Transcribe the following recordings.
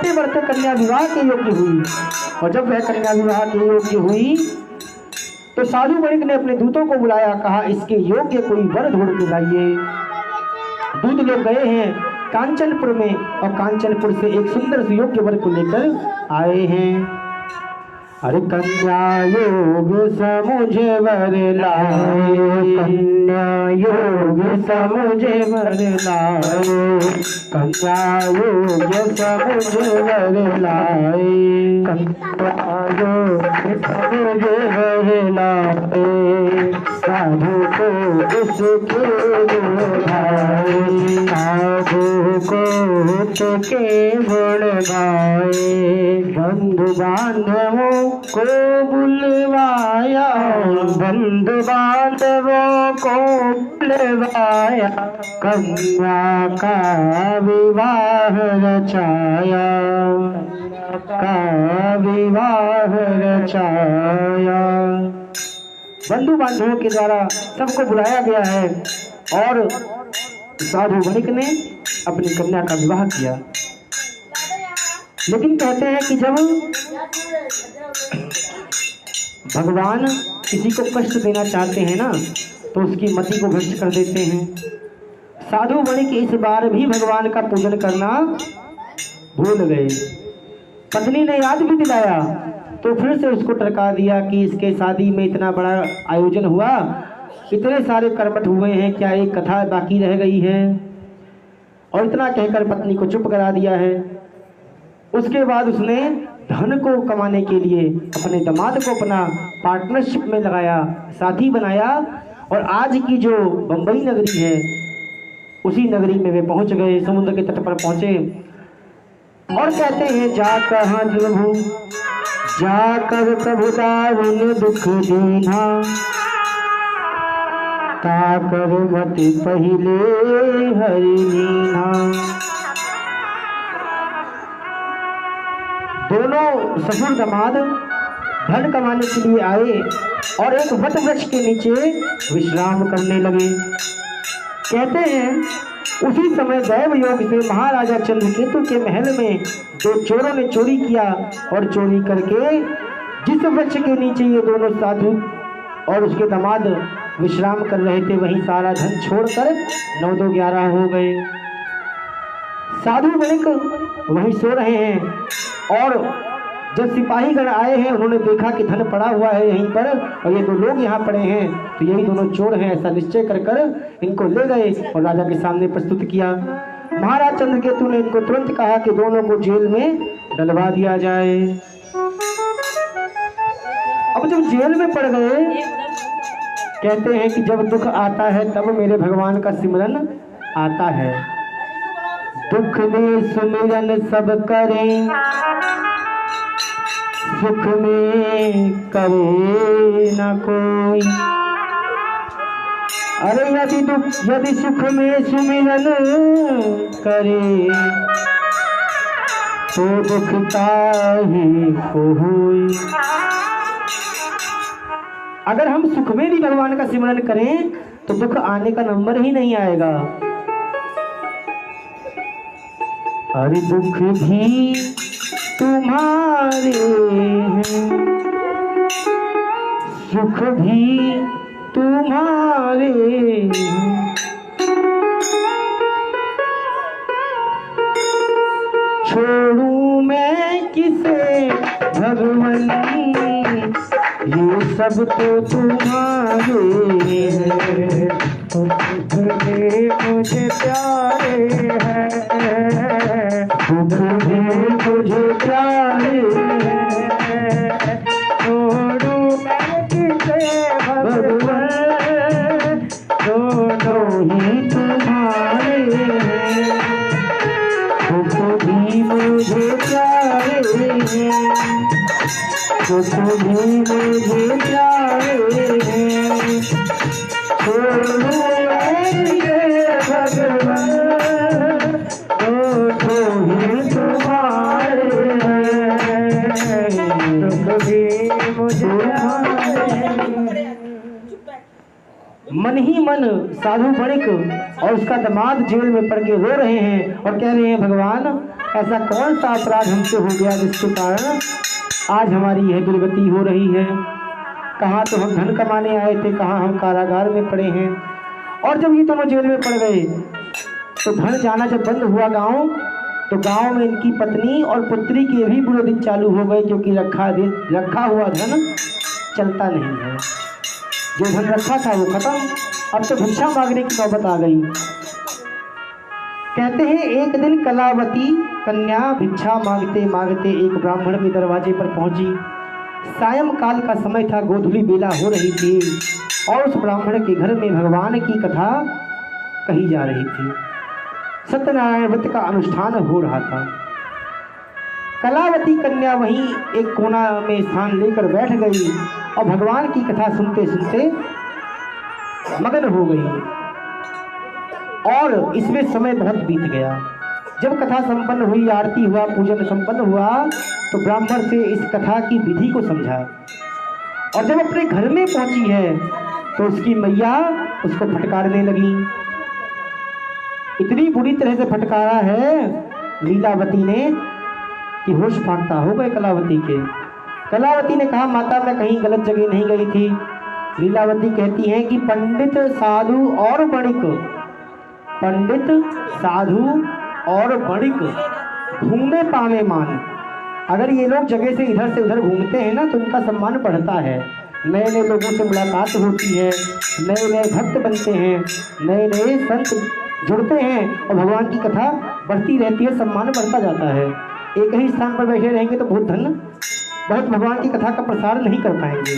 बढ़ते बढ़ते कन्या विवाह के योग्य हुई। और जब वह कन्या विवाह के योग्य हुई तो साधु वणिक ने अपने दूतों को बुलाया, कहा इसके योग्य कोई वर ढूंढ के लाइए। दूत लोग गए हैं कांचनपुर में और कांचनपुर से एक सुंदर सुयोग्य वर को लेकर आए हैं। अरे कन्या योग समुझ वर लाए, कन्या योग समुझ वर लाए, कन्या योग समुझ वर लाए, कन्या योग समुझ वर लाए। साधु को इसके गुण गाए, साधु को इसके गुण गाए। बंधु बांधवों को बुलवाया, बंधु बांधवों को बुलवाया, कन्या का विवाह रचाया, का विवाह रचाया। बंधु बांधवों के द्वारा सबको बुलाया गया है और साधु वणिक ने अपनी कन्या का विवाह किया। लेकिन कहते हैं कि जब भगवान किसी को कष्ट देना चाहते हैं ना तो उसकी मति को भ्रष्ट कर देते हैं। साधु वणिक इस बार भी भगवान का पूजन करना भूल गए। पत्नी ने याद भी दिलाया तो फिर से उसको टरका दिया कि इसके शादी में इतना बड़ा आयोजन हुआ, इतने सारे कर्मठ हुए हैं, क्या एक कथा बाकी रह गई है? और इतना कहकर पत्नी को चुप करा दिया है। उसके बाद उसने धन को कमाने के लिए अपने दामाद को अपना पार्टनरशिप में लगाया, साथी बनाया और आज की जो बंबई नगरी है उसी नगरी में वे पहुंच गए, समुद्र के तट पर पहुंचे और कहते हैं जा कहाँ प्रभु, जाकर प्रभु दारुण दुख दीना, ताकर मति पहिले हरि नीना। दोनों ससुर दामाद धन कमाने के लिए आए और एक वट वृक्ष के नीचे विश्राम करने लगे। कहते हैं उसी समय दैव योग से महाराजा चंद्रकेतु के महल में दो चोरों ने चोरी किया और चोरी करके जिस वृक्ष के नीचे ये दोनों साधु और उसके दामाद विश्राम कर रहे थे वहीं सारा धन छोड़कर 9-2-11 हो गए। साधु वणिक वहीं सो रहे हैं और जब सिपाहीगण आए हैं उन्होंने देखा कि धन पड़ा हुआ है यहीं पर और ये दो लोग यहाँ पड़े हैं तो यही दोनों चोर हैं, ऐसा निश्चय कर कर इनको ले गए और राजा के सामने प्रस्तुत किया। महाराज चंद्रकेतु ने इनको तुरंत कहा कि दोनों को जेल में डलवा दिया जाए। अब जब जेल में पड़ गए कहते हैं कि जब दुख आता है तब मेरे भगवान का सिमरन आता है। दुख में सुमिरन सब करें, सुख में करे न कोई। अरे यदि सुख में सुमिरन करे तो दुख काहे को होई। अगर हम सुख में भी भगवान का सिमरन करें तो दुख आने का नंबर ही नहीं आएगा। अरे दुख भी तुम्हारे हैं, सुख भी तुम्हारे हैं। छोड़ूं मैं किसे भगवन, ये सब तो तुम्हारे हैं। तुम्हें मुझे प्यारे हैं, तुम्हें मुझे प्यारे हैं। छोड़ूं मैं किसे भगवन, दोनों ही तुम्हारे हैं। तुम्हें मुझे प्यारे हैं, तुम्हें मुझे प्यारे हैं। छोड़ूं मैं भगवान, दोनों ही तुम्हारे हैं। तुम्हें मुझे मन ही मन साधु वणिक और उसका दामाद जेल में पड़ के रो रहे हैं और कह रहे हैं भगवान ऐसा कौन सा अपराध हमसे हो गया जिसके कारण आज हमारी यह दुर्गति हो रही है। कहाँ तो हम धन कमाने आए थे, कहाँ हम कारागार में पड़े हैं। और जब ये दोनों जेल में पड़ गए तो धन जाना जब बंद हुआ गांव, तो गांव में इनकी पत्नी और पुत्री के भी बुरे दिन चालू हो गए, क्योंकि रखा हुआ धन चलता नहीं है। जो धन रखा था वो खत्म, अब तो भिक्षा मांगने की नौबत आ गई। कहते हैं एक दिन कलावती कन्या भिक्षा मांगते मांगते एक ब्राह्मण के दरवाजे पर पहुंची। सायंकाल का समय था, गोधूली बेला हो रही थी और उस ब्राह्मण के घर में भगवान की कथा कही जा रही थी। सत्यनारायण व्रत का अनुष्ठान हो रहा था। कलावती कन्या वहीं एक कोना में स्थान लेकर बैठ गई और भगवान की कथा सुनते सुनते मगन हो गई। और इसमें समय बहुत बीत गया। जब कथा संपन्न हुई, आरती हुआ, पूजन संपन्न हुआ, तो ब्राह्मण से इस कथा की विधि को समझा। और जब अपने घर में पहुंची है तो उसकी मैया उसको फटकारने लगी। इतनी बुरी तरह से फटकारा है लीलावती ने कि होश फाकता हो गए कलावती के। कलावती ने कहा, माता मैं कहीं गलत जगह नहीं गई थी। लीलावती कहती हैं कि पंडित साधु और बणिक, पंडित साधु और बणिक घूमे पावे मान। अगर ये लोग जगह से इधर से उधर घूमते हैं ना तो उनका सम्मान बढ़ता है। नए नए लोगों से मुलाकात होती है, नए नए भक्त बनते हैं, नए नए संत जुड़ते हैं और भगवान की कथा बढ़ती रहती है, सम्मान बढ़ता जाता है। एक ही स्थान पर बैठे रहेंगे तो बहुत भगवान की कथा का प्रसार नहीं कर पाएंगे।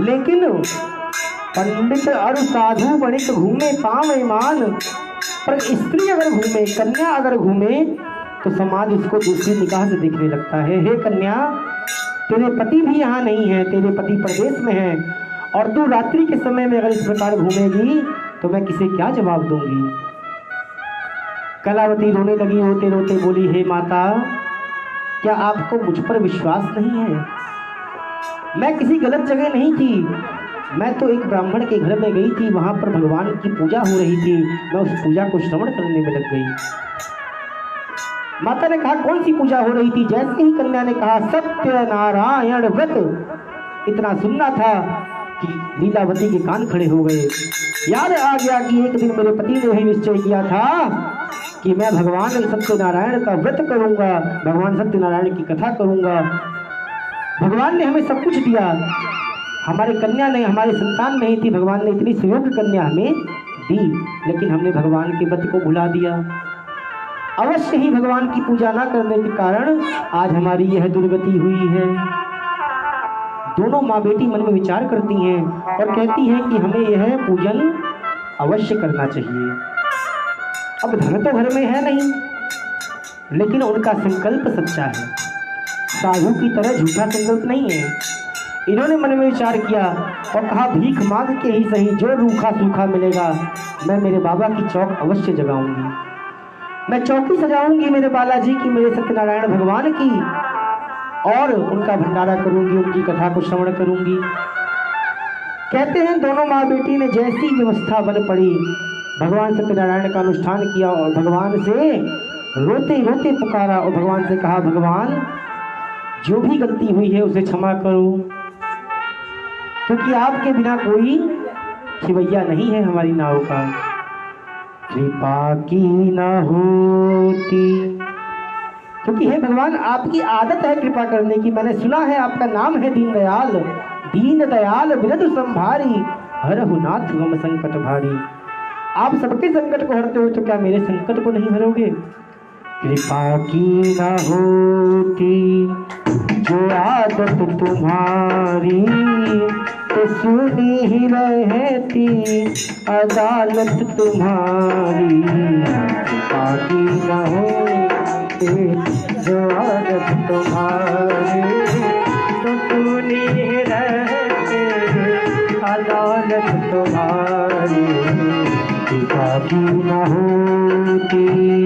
लेकिन पंडित और साधु बणिक घूमे पावे मान, पर स्त्री अगर घूमे, कन्या अगर घूमे तो समाज इसको दूसरी निगाह से देखने लगता है। हे कन्या, तेरे पति भी यहाँ नहीं है, तेरे पति प्रदेश में है और तू रात्रि के समय में अगर इस प्रकार घूमेगी तो मैं किसे क्या जवाब दूंगी। कलावती रोने लगी, रोते रोते बोली, हे माता, क्या आपको मुझ पर विश्वास नहीं है? मैं किसी गलत जगह नहीं थी, मैं तो एक ब्राह्मण के घर में गई थी, वहां पर भगवान की पूजा हो रही थी, मैं उस पूजा को श्रवण करने में लग गई। माता ने कहा, कौन सी पूजा हो रही थी? जैसे ही कन्या ने कहा सत्यनारायण व्रत, इतना सुनना था कि लीलावती के कान खड़े हो गए। याद आ गया कि एक दिन मेरे पति ने ही निश्चय किया था कि मैं भगवान सत्यनारायण का व्रत करूंगा, भगवान सत्यनारायण की कथा करूंगा। भगवान ने हमें सब कुछ दिया, हमारे कन्या नहीं, हमारी संतान नहीं थी, भगवान ने इतनी सुयोग्य कन्या हमें दी, लेकिन हमने भगवान के व्रत को भुला दिया। अवश्य ही भगवान की पूजा न करने के कारण आज हमारी यह दुर्गति हुई है। दोनों माँ बेटी मन में विचार करती हैं और कहती हैं कि हमें यह पूजन अवश्य करना चाहिए। अब धन तो घर में है नहीं, लेकिन उनका संकल्प सच्चा है, साधु की तरह झूठा संकल्प नहीं है। इन्होंने मन में विचार किया और कहा, भीख मांग के ही सही, जो रूखा सूखा मिलेगा मैं मेरे बाबा की चौक अवश्य जगाऊंगी, मैं चौकी सजाऊंगी मेरे बालाजी की, मेरे सत्यनारायण भगवान की, और उनका भंडारा करूंगी, उनकी कथा को श्रवण करूंगी। कहते हैं दोनों माँ बेटी ने जैसी व्यवस्था बन पड़ी, भगवान सत्यनारायण का अनुष्ठान किया और भगवान से रोते रोते पुकारा और भगवान से कहा, भगवान जो भी गलती हुई है उसे क्षमा करो, क्योंकि आपके बिना कोई खिवैया नहीं है हमारी नाव का। कृपा की न होती, क्योंकि हे भगवान आपकी आदत है कृपा करने की, मैंने सुना है आपका नाम है दीनदयाल, दीनदयाल बिरध संभारी, हरहु नाथ मम संकट भारी। आप सबके संकट को हरते हो तो क्या मेरे संकट को नहीं हरोगे? कृपा की न होती जो आदत तुम्हारी, तो सुनी ही रहती अदालत तुम्हारी। कृपा की न होती जो आदत तुम्हारी, तो सुनी ही रहती अदालत तुम्हारी। कृपा की न होती